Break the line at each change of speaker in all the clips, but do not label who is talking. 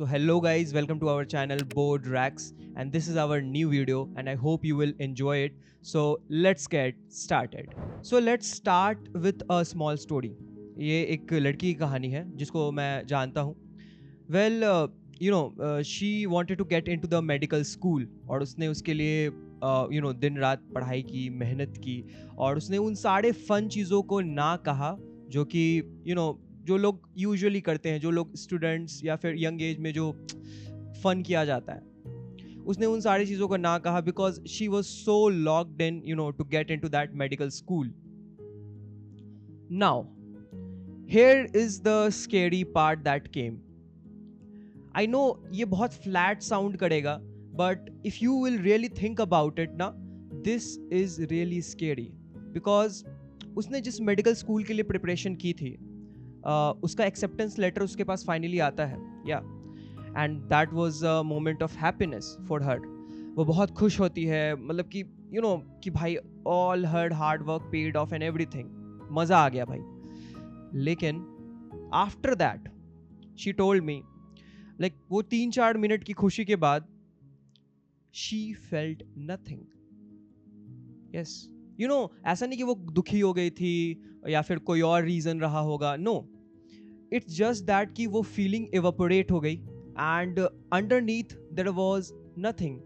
So hello guys, welcome to our channel Board Racks, and this is our new video and I hope you will enjoy it. So let's get started. So let's start with a small story. ये एक लड़की की कहानी है जिसको मैं जानता हूँ. Well, she wanted to get into the medical school और उसने उसके लिए दिन रात पढ़ाई की, मेहनत की और उसने उन सारे फन चीज़ों को ना कहा जो कि जो लोग यूजुअली करते हैं, जो लोग स्टूडेंट्स या फिर यंग एज में जो फन किया जाता है, उसने उन सारी चीज़ों को ना कहा because she was so locked in to get in to that medical school. Now here is the scary part that came. I know ये बहुत फ्लैट साउंड करेगा, but if you will really think about it ना, this is really scary because उसने जिस medical school के लिए preparation की थी, उसका एक्सेप्टेंस लेटर उसके पास फाइनली आता है. या and that was a moment of happiness for her. वो बहुत खुश होती है, मतलब कि कि भाई all her hard work paid of and everything, मज़ा आ गया भाई. लेकिन after that she told me, like वो 3-4 मिनट की खुशी के बाद शी फेल्ट नथिंग. यस, ऐसा नहीं कि वो दुखी हो गई थी या फिर कोई और रीजन रहा होगा. नो, इट्स जस्ट दैट कि वो फीलिंग इवेपोरेट हो गई and underneath there was nothing,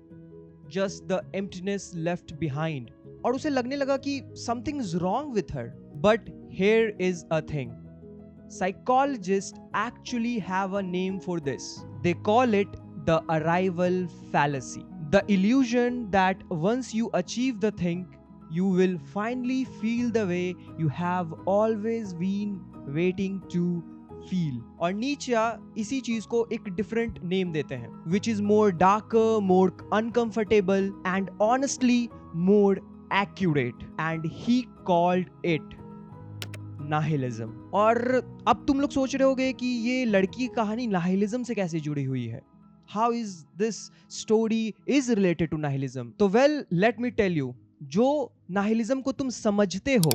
just the emptiness left behind. और उसे लगने लगा कि something is wrong with her. But here is a thing. Psychologists actually have a name for this. They call it the arrival fallacy. The illusion that once you achieve the thing, you will finally feel the way you have always been waiting to feel. और नीचे इसी चीज को एक different name देते हैं, which is more darker, more uncomfortable and honestly more accurate. And he called it nihilism. और अब तुम लोग सोच रहे होगे कि ये लड़की की कहानी नाहिलिज्म से कैसे जुड़ी हुई है. How is this story is related to nihilism? तो well, let me tell you. जो नाहिलिज्म को तुम समझते हो,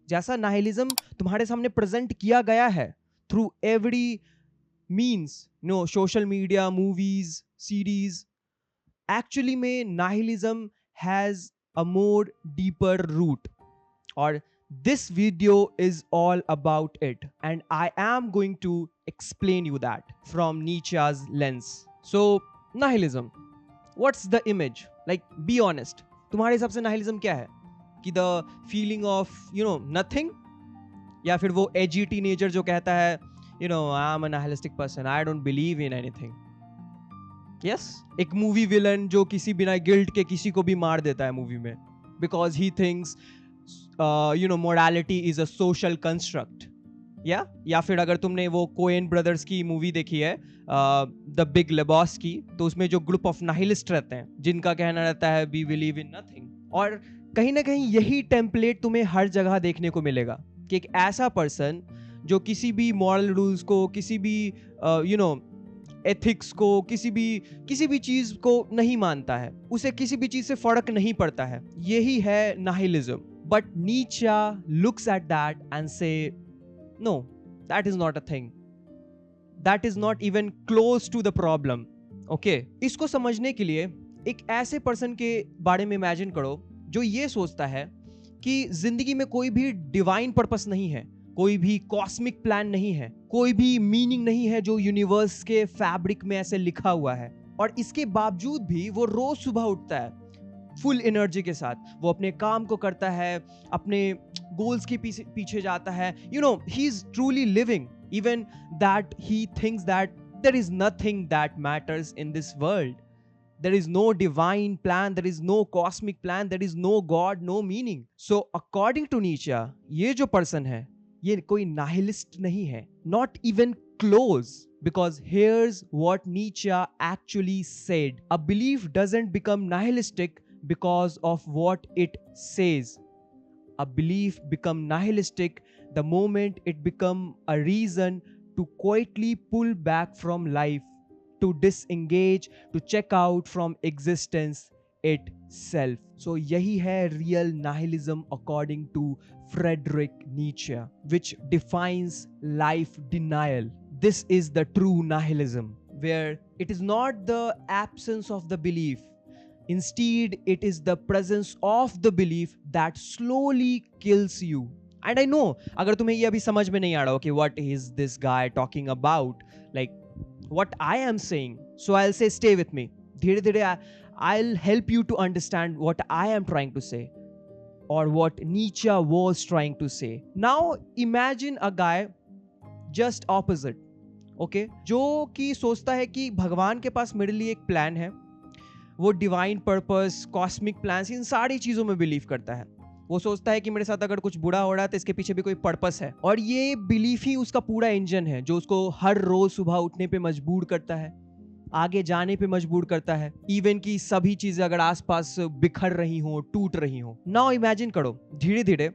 जैसा नाहिलिज्म तुम्हारे सामने प्रेजेंट किया गया है through every means, social media, movies, series, actually में nihilism has a more deeper root. और this video is all about it, and I am going to explain you that from Nietzsche's lens. So nihilism, what's the image? Like, be honest, तुम्हारे हिसाब से nihilism क्या है? कि the feeling of nothing, या फिर वो edgy teenager जो कहता है I'm a nihilistic person, I don't believe in anything. Yes, एक मूवी विलन जो किसी बिना गिल्ट के किसी को भी मार देता है मूवी में because he thinks morality is a social construct. या फिर अगर तुमने वो कोएन ब्रदर्स की मूवी देखी है द बिग लेबॉस्की, तो उसमें जो ग्रुप ऑफ नाहिलिस्ट रहते हैं जिनका कहना रहता है वी बिलीव इन नथिंग. और कहीं ना कहीं यही टेम्पलेट तुम्हें हर जगह देखने को मिलेगा कि एक ऐसा पर्सन जो किसी भी मॉरल रूल्स को, किसी भी एथिक्स को, किसी भी चीज को नहीं मानता है, उसे किसी भी चीज से फर्क नहीं पड़ता है. यही है nihilism. But Nietzsche looks at that and say, no, that is not a thing. That is not even close to the problem. Okay? इसको समझने के लिए एक ऐसे पर्सन के बारे में इमेजिन करो जो ये सोचता है कि जिंदगी में कोई भी डिवाइन पर्पस नहीं है, कोई भी कॉस्मिक प्लान नहीं है, कोई भी मीनिंग नहीं है जो यूनिवर्स के फैब्रिक में ऐसे लिखा हुआ है. और इसके बावजूद भी वो रोज सुबह उठता है फुल एनर्जी के साथ, वो अपने काम को करता है, अपने गोल्स के पीछे जाता है. He is truly living, even that he thinks that there is nothing that matters in this world. There is no divine plan, there is no cosmic plan, there is no God, no meaning. So according to Nietzsche, ये जो person है ये कोई नाहिलिस्ट नहीं है, not even close. Because here's what Nietzsche actually said: a belief doesn't become nihilistic because of what it says. A belief becomes nihilistic the moment it becomes a reason to quietly pull back from life, to disengage, to check out from existence itself. So yahi hai real nihilism according to Friedrich Nietzsche, which defines life denial. This is the true nihilism, where it is not the absence of the belief. Instead, it is the presence of the belief that slowly kills you. And I know, अगर तुम्हें ये अभी समझ में नहीं आ रहा हो कि what is this guy talking about, like what I am saying, so I'll say stay with me. धीरे धीरे I'll help you to understand what I am trying to say, or what Nietzsche was trying to say. Now imagine a guy just opposite, okay, जो कि सोचता है कि भगवान के पास मेरे लिए एक प्लान है, वो डिवाइन पर्पस, कॉस्मिक प्लान्स, इन सारी चीजों में बिलीव करता है. वो सोचता है कि मेरे साथ अगर कुछ बुरा हो रहा है तो इसके पीछे भी कोई पर्पस है, और ये बिलीफ ही उसका पूरा इंजन है जो उसको हर रोज सुबह उठने पे मजबूर करता है, आगे जाने पे मजबूर करता है, इवन कि सभी चीजें अगर आसपास बिखर रही हो, टूट रही हो. नाउ इमेजिन करो, धीरे धीरे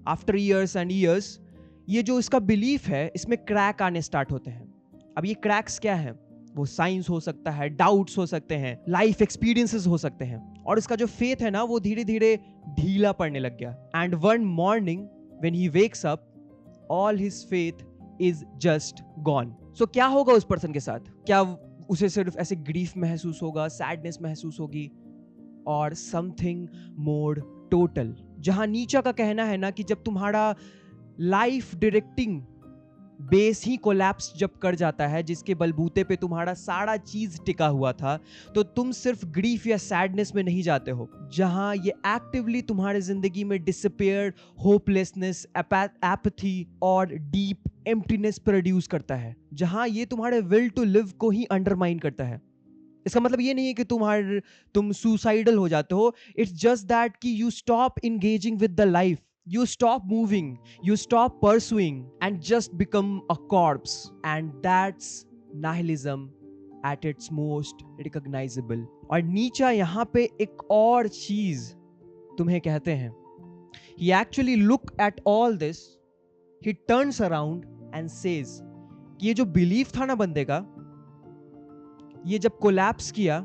आफ्टर ईयर्स एंड ईयर्स ये जो इसका बिलीफ है इसमें क्रैक आने स्टार्ट होते हैं. अब ये क्रैक्स क्या है? वो साइंस हो सकता है, डाउट्स हो सकते हैं, लाइफ एक्सपीरियंसेस हो सकते हैं, और इसका जो फेथ है ना वो धीरे धीरे ढीला पड़ने लग गया. And one morning when he wakes up all his faith is just gone. So क्या होगा उस पर्सन के साथ? क्या उसे सिर्फ ऐसे ग्रीफ महसूस होगा, सैडनेस महसूस होगी, और समथिंग मोर टोटल? जहां नीचा का कहना है ना कि जब तुम्हारा लाइफ डायरेक्टिंग बेस ही कोलैप्स जब कर जाता है, जिसके बलबूते पे तुम्हारा सारा चीज टिका हुआ था, तो तुम सिर्फ ग्रीफ या सैडनेस में नहीं जाते हो. जहां ये एक्टिवली तुम्हारे जिंदगी में डिसअपियर, होपलेसनेस, एपैथी और डीप एम्प्टीनेस प्रोड्यूस करता है, जहां ये तुम्हारे विल टू लिव को ही अंडरमाइन करता है. इसका मतलब ये नहीं है कि तुम सुसाइडल हो जाते हो. इट्स जस्ट दैट कि you stop engaging with the life, you stop moving, you stop pursuing, and just become a corpse. And that's nihilism at its most recognizable. और नीचा यहाँ पे एक और चीज तुम्हें कहते हैं. He actually look at all this, he turns around and says कि ये जो बिलीफ था ना बंदे का, ये जब कोलैप्स किया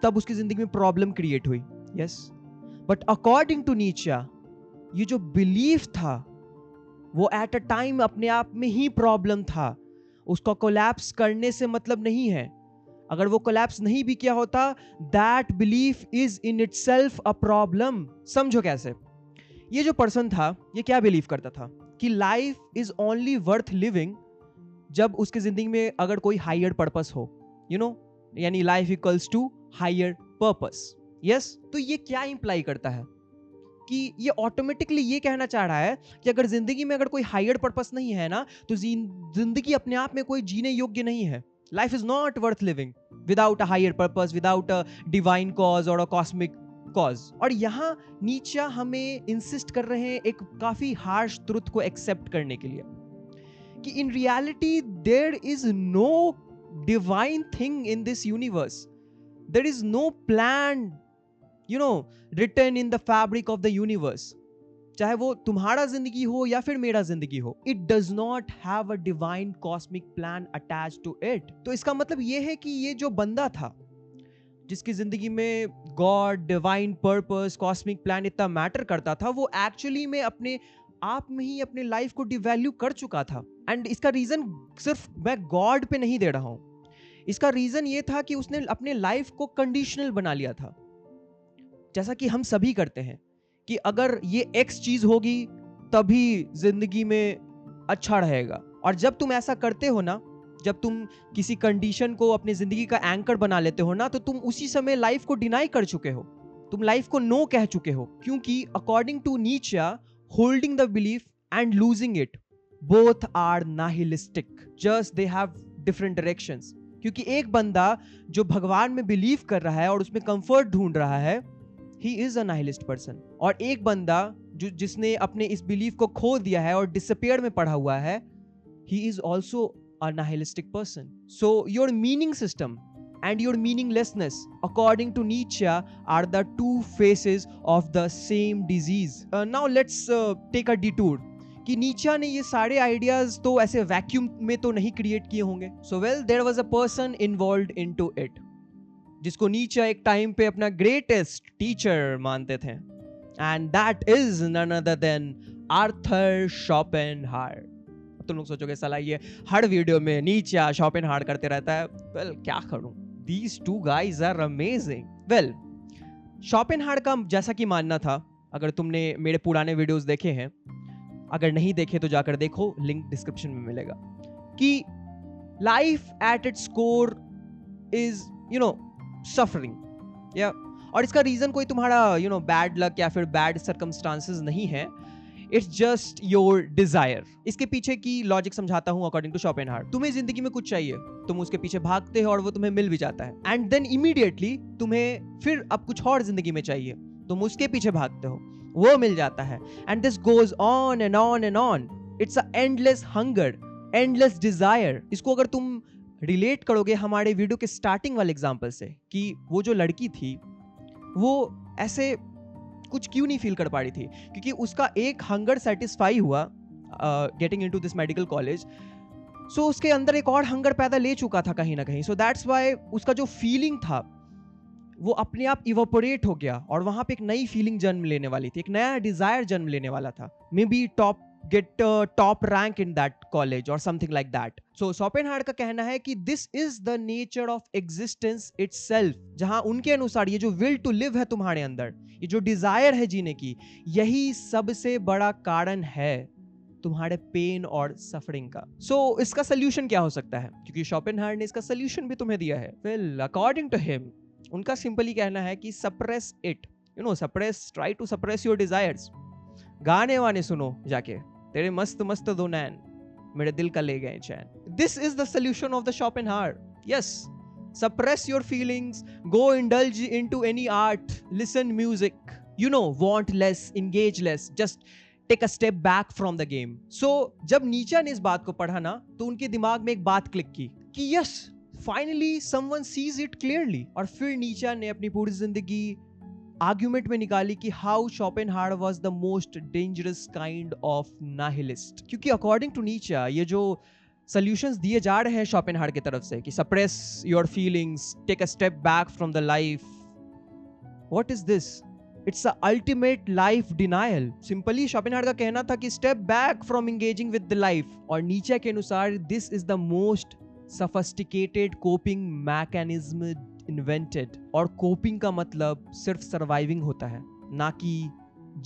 तब उसकी जिंदगी में प्रॉब्लम क्रिएट हुई. Yes, but according to Nietzsche, ये जो बिलीफ था वो एट अ टाइम अपने आप में ही प्रॉब्लम था. उसका कोलैप्स करने से मतलब नहीं है. अगर वो कोलैप्स नहीं भी किया होता, that belief is in itself a problem. समझो कैसे. ये जो पर्सन था ये क्या बिलीव करता था कि life is only worth living जब उसकी जिंदगी में अगर कोई हायर पर्पस हो, यू नो, यानी life equals to higher purpose. Yes, तो ये क्या इंप्लाई करता है कि ये ऑटोमेटिकली ये कहना चाह रहा है कि अगर जिंदगी में अगर कोई हायर पर्पस नहीं है ना, तो जिंदगी अपने आप में कोई जीने योग्य नहीं है. Life is not worth living without a higher purpose, without a divine cause और अ कॉस्मिक कॉज. और यहाँ नीचे हमें इंसिस्ट कर रहे हैं एक काफी हार्श ट्रुथ को एक्सेप्ट करने के लिए कि in reality there is no divine thing in this universe. There is no plan, you know, written in the fabric of the universe. चाहे वो तुम्हारा जिंदगी हो या फिर मेरा जिंदगी हो, it does not have a divine cosmic plan attached to it. तो इसका मतलब ये है कि ये जो बंदा था जिसकी जिंदगी में God, divine purpose, cosmic plan इतना मैटर करता था, वो एक्चुअली में अपने आप में ही अपने लाइफ को डिवैल्यू कर चुका था. एंड इसका रीजन सिर्फ मैं गॉड पे नहीं दे रहा हूं. इसका रीजन ये था कि उसने अपने लाइफ को कंडीशनल बना लिया था, जैसा कि हम सभी करते हैं कि अगर ये एक्स चीज होगी तभी जिंदगी में अच्छा रहेगा. और जब तुम ऐसा करते हो ना, जब तुम किसी कंडीशन को अपनी जिंदगी का एंकर बना लेते हो ना, तो तुम उसी समय लाइफ को डिनाई कर चुके हो, तुम लाइफ को नो कह चुके हो. क्योंकि according to Nietzsche, holding the belief and losing it both are nihilistic, just they have different directions. क्योंकि एक बंदा जो भगवान में बिलीव कर रहा है और उसमें कंफर्ट ढूंढ रहा है, he is a nihilist person. और एक बंदा जिसने अपने इस बिलीफ को खो दिया है और डिसअपियर में पड़ा हुआ है, he is also a nihilistic person. So your meaning system and your meaninglessness, according to Nietzsche, are the two faces of the same disease. Now let's take a detour कि नीचा ने ये सारे आइडियाज तो ऐसे वैक्यूम में तो नहीं क्रिएट किए होंगे. So well, there was a person involved into it, जिसको नीचे एक टाइम पे अपना ग्रेटेस्ट टीचर मानते थे, and that is none other than Arthur Schopenhauer. तुम लोग सोचोगे साला ये हर वीडियो में नीचे शॉपेनहावर करते रहता है। वेल क्या करूं, these two guys are amazing। Well Schopenhauer का जैसा कि मानना था, अगर तुमने मेरे पुराने वीडियोस देखे हैं, अगर नहीं देखे तो जाकर देखो, लिंक डिस्क्रिप्शन में मिलेगा, कि life at its core is suffering. या और इसका रीजन कोई तुम्हारा बैड लक या फिर बैड सर्कमस्टांसेस नहीं है, इट्स जस्ट योर डिजायर। इसके पीछे की लॉजिक समझाता हूं अकॉर्डिंग टू शॉपेनहावर। तुम्हें जिंदगी में कुछ चाहिए, तुम उसके पीछे भागते हो और वो तुम्हें मिल भी जाता है, एंड देन इमीडिएटली तुम्हें फिर अब कुछ और जिंदगी में चाहिए, तुम उसके पीछे भागते हो, वो मिल जाता है, and this goes on and on and on. It's a endless hunger, endless desire. इसको अगर तुम रिलेट करोगे हमारे वीडियो के स्टार्टिंग वाले एग्जांपल से, कि वो जो लड़की थी वो ऐसे कुछ क्यों नहीं फील कर पा रही थी, क्योंकि उसका एक हंगर सेटिस्फाई हुआ getting into this medical college, so उसके अंदर एक और हंगर पैदा ले चुका था कहीं ना कहीं। सो दैट्स व्हाई उसका जो फीलिंग था वो अपने आप इवोपोरेट हो गया, और वहां पे एक नई फीलिंग जन्म लेने वाली थी, एक नया डिजायर जन्म लेने वाला था, may be get top rank in that college or something like that। So शॉपेनहावर का कहना है कि this is the nature of existence itself, जहां उनके अनुसार ये जो will to live है तुम्हारे अंदर, ये जो डिजायर है जीने की, यही सबसे बड़ा कारण है तुम्हारे पेन और सफरिंग का। So इसका सोल्यूशन क्या हो सकता है, क्योंकि शॉपेनहावर ने इसका सोल्यूशन भी तुम्हें दिया है। Well, according to him, उनका सिंपली कहना है कि suppress it, try to suppress your desires। गाने वाने सुनो जाके, तेरे मस्त मस्त दो नैन मेरे दिल का ले गए चैन। This is the solution of the Schopenhauer. Yes, suppress your feelings, go indulge into any art, listen music, want less, engage less, just take a step back from the game. So जब Nietzsche ने इस बात को पढ़ा ना, तो उनके दिमाग में एक बात क्लिक की कि yes, finally someone sees it clearly. और फिर नीचा ने अपनी पूरी जिंदगी आर्ग्यूमेंट में निकाली कि how Schopenhauer was the most dangerous kind of nihilist. क्योंकि अकॉर्डिंग टू नीचा ये जो सॉल्यूशंस दिए जा रहे हैं शॉपेनहावर की तरफ से कि suppress your feelings, take a step back from the life, what is this? It's a ultimate life denial. Simply Schopenhauer का कहना था कि step back from engaging with the life, और नीचा के अनुसार this is the most sophisticated coping mechanism invented. और coping का मतलब सिर्फ सर्वाइविंग होता है, ना कि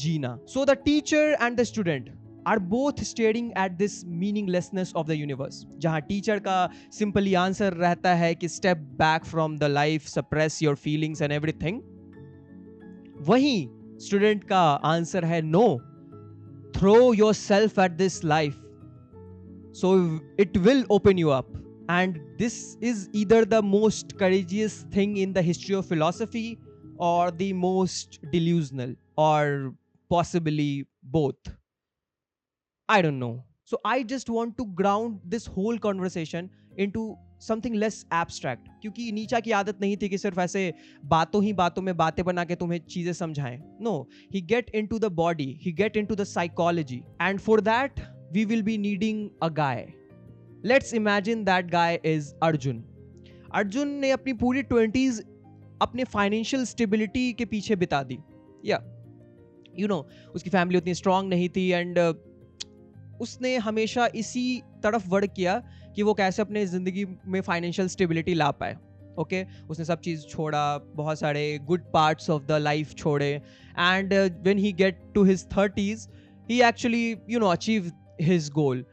जीना। So the teacher and the student are both staring at this meaninglessness of the universe. जहां टीचर का सिंपली आंसर रहता है कि step back from the life, suppress your feelings and everything, वहीं स्टूडेंट का आंसर है no, throw yourself at this life so it will open you up. And this is either the most courageous thing in the history of philosophy or the most delusional, or possibly both. I don't know. So I just want to ground this whole conversation into something less abstract, क्योंकि नीचा की आदत नहीं थी कि सिर्फ ऐसे बातों ही बातों में बातें बना के तुम्हें चीजें समझाएं। No, he get into the body, he get into the psychology, and for that we will be needing a guy. Let's imagine that guy is Arjun. Arjun ने अपनी पूरी 20s अपने फाइनेंशियल स्टेबिलिटी के पीछे बिता दी। उसकी फैमिली उतनी स्ट्रांग नहीं थी, एंड उसने हमेशा इसी तरफ वर्क किया कि वो कैसे अपने जिंदगी में फाइनेंशियल स्टेबिलिटी ला पाए। ओके, उसने सब चीज़ छोड़ा, बहुत सारे good parts of the life छोड़े, and when he get to his 30s he actually achieve his goal.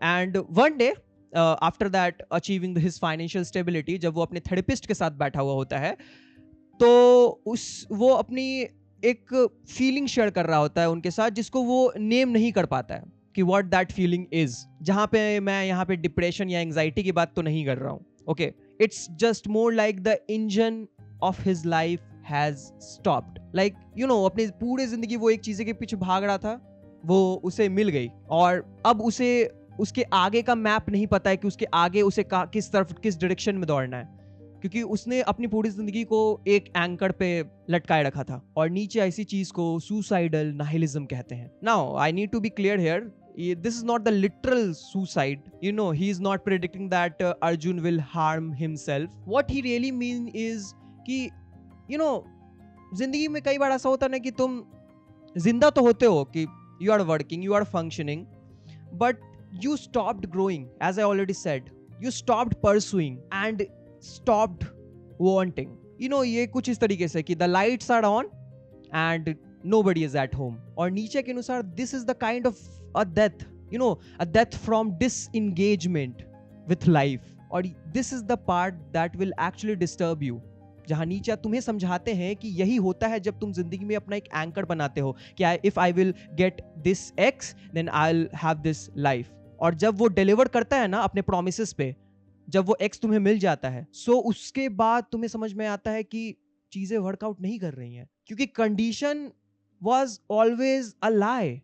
And one day after that achieving his financial stability, जब वो अपने थेरेपिस्ट के साथ बैठा हुआ होता है, तो वो अपनी एक फीलिंग शेयर कर रहा होता है उनके साथ, जिसको वो नेम नहीं कर पाता है कि व्हाट दैट फीलिंग इज। जहां पे मैं यहाँ पे डिप्रेशन या एंजाइटी की बात तो नहीं कर रहा हूँ। Okay, it's just more like the engine of his life has stopped. Like अपनी पूरी जिंदगी वो एक चीज के पीछे भाग रहा था, वो उसे मिल गई, और अब उसे उसके आगे का मैप नहीं पता है कि उसके आगे उसे किस तरफ, किस डायरेक्शन में दौड़ना है, क्योंकि उसने अपनी पूरी जिंदगी को एक एंकर पे लटकाए रखा था। और नीचे ऐसी चीज को सुसाइडल नाहिलिज्म कहते हैं। Now I need to be clear here, this is not the literal suicide. He is not predicting that Arjun will harm himself. What he really mean is कि जिंदगी में कई बार ऐसा होता है ना कि तुम जिंदा तो होते हो, कि you are working, you are functioning, but You stopped growing, as I already said. You stopped pursuing and stopped wanting. ये कुछ इस तरीके से कि the lights are on and nobody is at home. और नीचे के अनुसार this is the kind of a death, a death from disengagement with life. और this is the part that will actually disturb you. जहां नीचे तुम्हें समझाते हैं कि यही होता है जब तुम जिंदगी में अपना एक एंकर बनाते हो कि if I will get this X then I'll have this life. और जब वो डिलीवर करता है ना अपने प्रोमिसेस पे, जब वो X तुम्हें मिल जाता है, सो उसके बाद तुम्हें समझ में आता है कि चीजें वर्कआउट नहीं कर रही हैं, क्योंकि condition was always a lie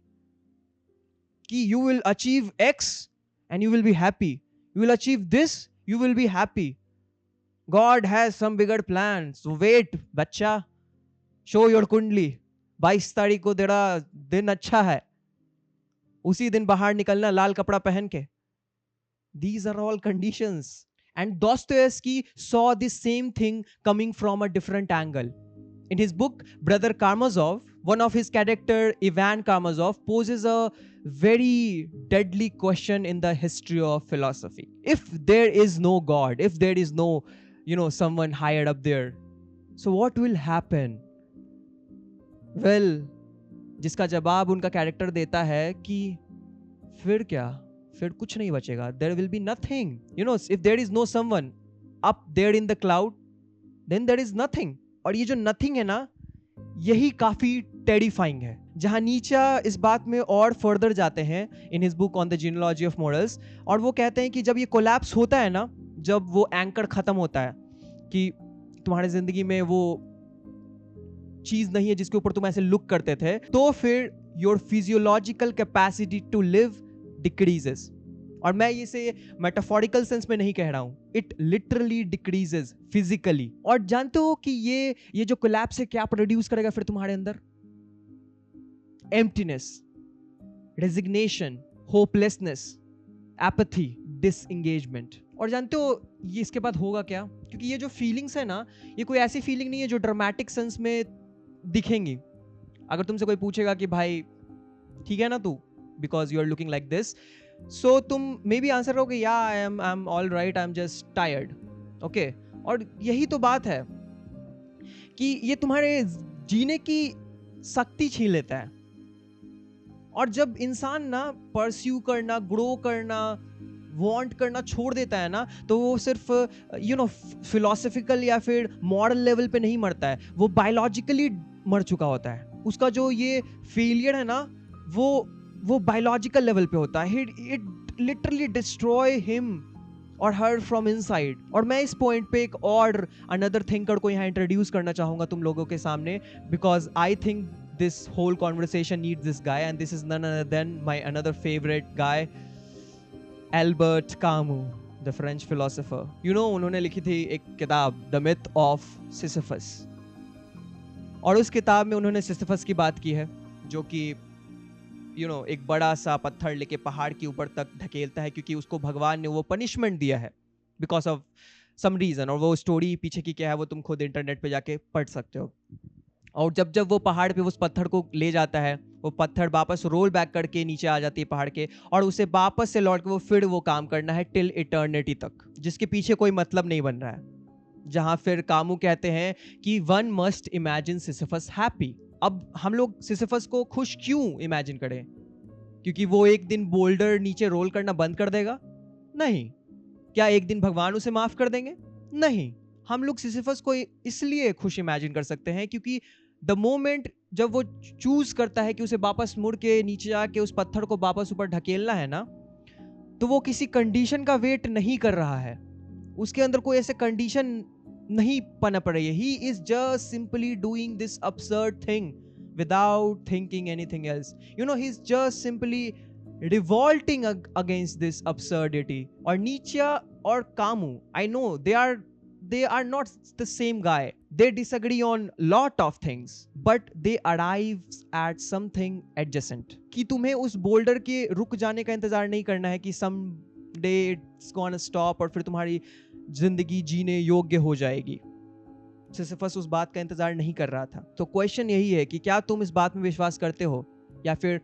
कि you will achieve X and you will be happy. You will achieve this, you will be happy. God has some bigger plans. So wait, बच्चा, show your कुंडली. 22 तारीख को तेरा दिन अच्छा है, उसी दिन बाहर निकलना लाल कपड़ा पहन के. These are all conditions. And Dostoevsky saw this same thing coming from a different angle. In his book, Brother Karamazov, one of his character, Ivan Karamazov, poses a very deadly question in the history of philosophy. If there is no God, if there is no, someone higher up there, so what will happen? Well, जिसका जवाब उनका character देता है कि फिर क्या, फिर कुछ नहीं बचेगा. There will be nothing. If there is no someone up there in the cloud, then there is nothing. और ये जो नथिंग है ना, यही काफी टेरिफाइंग है. जहां नीचा इस बात में और फर्दर जाते हैं in his book on the genealogy of morals, और वो कहते हैं कि जब ये कोलैप्स होता है ना, जब वो एंकर खत्म होता है कि तुम्हारी जिंदगी में वो चीज नहीं है जिसके ऊपर तुम ऐसे लुक करते थे, तो फिर your physiological capacity to live decreases. और मैं इसे मेटाफोरिकल सेंस में नहीं कह रहा हूं, इट लिटरली डिक्रीजेस फिजिकली. और जानते हो कि ये जो कोलैप्स है क्या प्रोड्यूस करेगा फिर तुम्हारे अंदर? Emptiness, resignation, hopelessness, apathy, disengagement. और जानते हो ये इसके बाद होगा क्या? क्योंकि ये जो फीलिंग्स है ना, ये कोई ऐसी फीलिंग नहीं है जो ड्रामेटिक सेंस में दिखेंगी. अगर तुमसे कोई पूछेगा कि भाई ठीक है ना तू, because you are looking like this, so तुम मे बी आंसर करोगे या I am all right, I am just tired. Okay, और यही तो बात है कि ये तुम्हारे जीने की शक्ति छीन लेता है. और जब इंसान ना परस्यू करना, ग्रो करना, वांट करना छोड़ देता है ना, तो वो सिर्फ फिलोसफिकल या फिर मॉरल लेवल पे नहीं मरता है, वो बायोलॉजिकली मर चुका होता है. उसका जो ये फेलियर है ना, वो बायोलॉजिकल लेवल पे होता है. इट लिटरली डिस्ट्रॉय हिम और हर फ्रॉम इनसाइड. और मैं इस पॉइंट पे एक और अनदर थिंकर को यहाँ इंट्रोड्यूस करना चाहूंगा तुम लोगों के सामने, because I think this whole conversation needs this guy, and this is none other than my another favorite guy, Albert Camus, the French philosopher. उन्होंने लिखी थी एक किताब, The Myth of Sisyphus, और उस किताब में उन्होंने सिसिफस की बात की है, जो कि एक बड़ा सा पत्थर लेके पहाड़ के ऊपर तक ढकेलता है, क्योंकि उसको भगवान ने वो पनिशमेंट दिया है बिकॉज ऑफ सम रीजन. और वो स्टोरी पीछे की क्या है वो तुम खुद इंटरनेट पे जाके पढ़ सकते हो. और जब वो पहाड़ पे उस पत्थर को ले जाता है, वो पत्थर वापस रोल बैक करके नीचे आ जाती है पहाड़ के, और उसे वापस से लौट के वो फिर वो काम करना है टिल इटर्निटी तक, जिसके पीछे कोई मतलब नहीं बन रहा है. जहां फिर कामू कहते हैं कि one must imagine Sisyphus happy. अब हम लोग सिसिफस को खुश क्यों इमेजिन करें? क्योंकि वो एक दिन बोल्डर नीचे रोल करना बंद कर देगा? नहीं. क्या एक दिन भगवान उसे माफ कर देंगे? नहीं. हम लोग सिसिफस को इसलिए खुश इमेजिन कर सकते हैं क्योंकि द मोमेंट जब वो चूज करता है कि उसे वापस मुड़ के नीचे आके उस पत्थर को वापस ऊपर ढकेलना है ना, तो वो किसी कंडीशन का वेट नहीं कर रहा है. उसके अंदर कोई ऐसे कंडीशन नहीं पनप रही है. He is just simply doing this absurd thing without thinking anything else. He's just simply revolting against this absurdity. और नीचे और Camus, I know they are not the same guy. They disagree on lot of things, but they arrive at something adjacent. कि तुम्हें उस boulder के रुक जाने का इंतजार नहीं करना है कि someday it's gonna stop और फिर तुम्हारी जिंदगी जीने योग्य हो जाएगी. सिसिफस उस बात का इंतजार नहीं कर रहा था. तो क्वेश्चन यही है कि क्या तुम इस बात में विश्वास करते हो, या फिर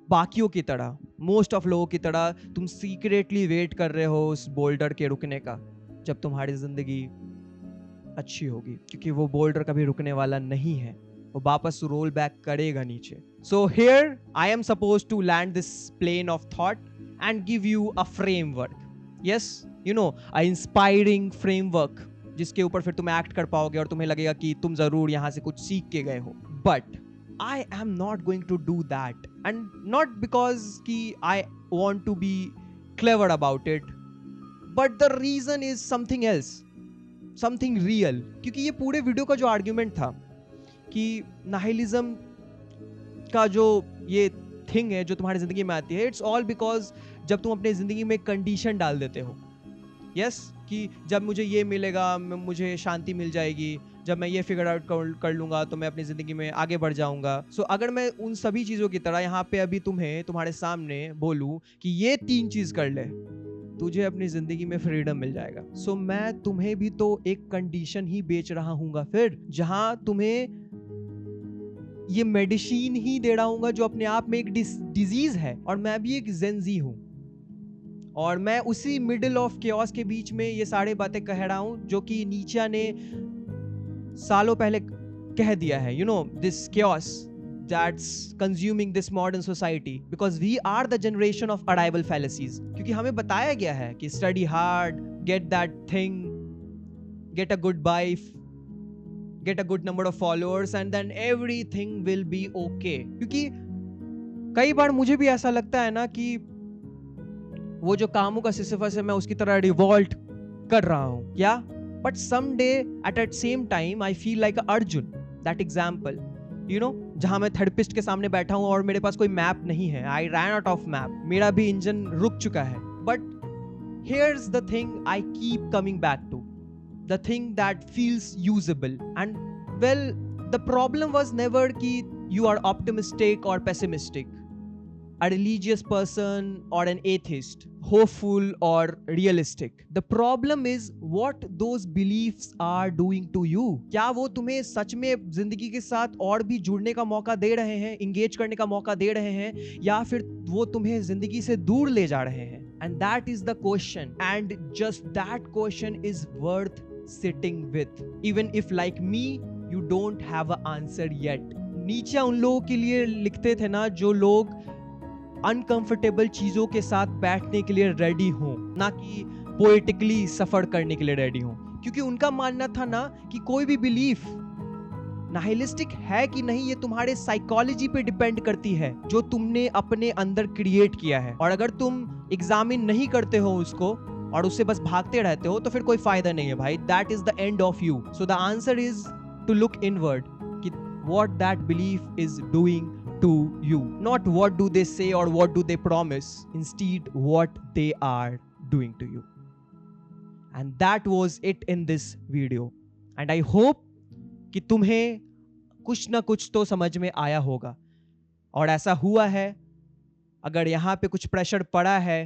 बाकियों की तरह, मोस्ट ऑफ लोगों की तरह तुम सीक्रेटली वेट कर रहे हो उस बोल्डर के रुकने का, जब तुम्हारी जिंदगी अच्छी होगी, क्योंकि वो बोल्डर कभी रुकने वाला नहीं है, वो वापस रोल बैक करेगा नीचे. So here I am suppose to land this plane of thought and give you a framework. Yes, you know, a inspiring framework जिसके ऊपर फिर तुम एक्ट कर पाओगे और तुम्हें लगेगा कि तुम जरूर यहां से कुछ सीख के गए हो. But I am not going to do that, and not because कि I want to be clever about it, but the reason is something else, something real. क्योंकि ये पूरे वीडियो का जो आर्ग्यूमेंट था कि नाहिलिज्म का जो ये थिंग है जो तुम्हारी जिंदगी में आती है, इट्स ऑल बिकॉज जब तुम अपनी जिंदगी में कंडीशन डाल देते हो. यस, कि जब मुझे ये मिलेगा मुझे शांति मिल जाएगी, जब मैं ये फिगर आउट कर लूंगा तो मैं अपनी ज़िंदगी में आगे बढ़ जाऊंगा. सो अगर मैं उन सभी चीज़ों की तरह यहाँ पे अभी तुम्हारे सामने बोलूँ कि ये 3 चीज़ कर ले, तुझे अपनी ज़िंदगी में फ्रीडम मिल जाएगा. सो मैं तुम्हें भी तो एक कंडीशन ही बेच रहा हूँगा फिर, जहाँ तुम्हें ये मेडिसिन ही दे रहा हूँगा जो अपने आप में एक डिजीज़ है. और मैं भी एक जेंजी हूँ, और मैं उसी मिडिल ऑफ केओस के बीच में ये सारे बातें कह रहा हूँ जो कि नीचे ने सालों पहले कह दिया है. You know, this chaos that's consuming this modern society, because we are the generation of arrival fallacies. क्योंकि हमें बताया गया है कि study hard, get that thing, get a good wife, get a good number of followers, and then everything will be okay. क्योंकि कई बार मुझे भी ऐसा लगता है ना कि वो जो कामों का सिसिफस है मैं उसकी तरह रिवॉल्ट कर रहा हूँ क्या. But someday at that same time I feel like Arjun, that example, you know, जहाँ मैं थेरेपिस्ट के सामने बैठा हूँ और मेरे पास कोई मैप नहीं है. I ran out of map, मेरा भी इंजन रुक चुका है. But here's the thing I keep coming back to, the thing that feels usable. And well, the problem was never कि you are optimistic or pessimistic, a religious person or an atheist, hopeful or realistic. The problem is what those beliefs are doing to you. क्या वो तुम्हें सच में जिंदगी के साथ और भी जुड़ने का मौका दे रहे हैं, इंगेज करने का मौका दे रहे हैं, या फिर वो तुम्हें जिंदगी से दूर ले जा रहे हैं. And that is the question, and just that question is worth sitting with, even if like me you don't have an answer yet. नीचे उन लोगों के लिए लिखते थे ना जो लोग अनकंफर्टेबल चीजों के साथ बैठने के लिए रेडी हो, ना कि पोएटिकली सफर करने के लिए रेडी हो. क्योंकि उनका मानना था ना कि कोई भी बिलीफ नाहिलिस्टिक है कि नहीं ये तुम्हारे साइकोलॉजी पे डिपेंड करती है जो तुमने अपने अंदर क्रिएट किया है. और अगर तुम एग्जामिन नहीं करते हो उसको और उससे बस भागते रहते हो तो फिर कोई फायदा नहीं है भाई. That is the end of you. So the answer is to look inward कि what that belief is doing to you, not what do they say or what do they promise, instead what they are doing to you. And that was it in this video, and I hope कि तुम्हें कुछ ना कुछ तो समझ में आया होगा. और ऐसा हुआ है, अगर यहाँ पे कुछ प्रेशर पड़ा है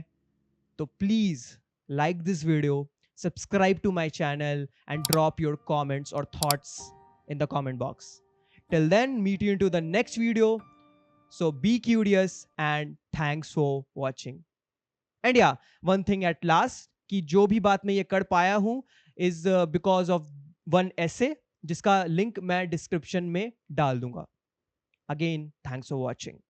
तो please like this video, subscribe to my channel, and drop your comments or thoughts in the comment box. Till then, meet you into the next video. So be curious and thanks for watching. And yeah, one thing at last कि जो भी बात मैं ये कर पाया हूँ is because of one essay जिसका लिंक मैं डिस्क्रिप्शन में डाल दूंगा. Again, thanks for watching.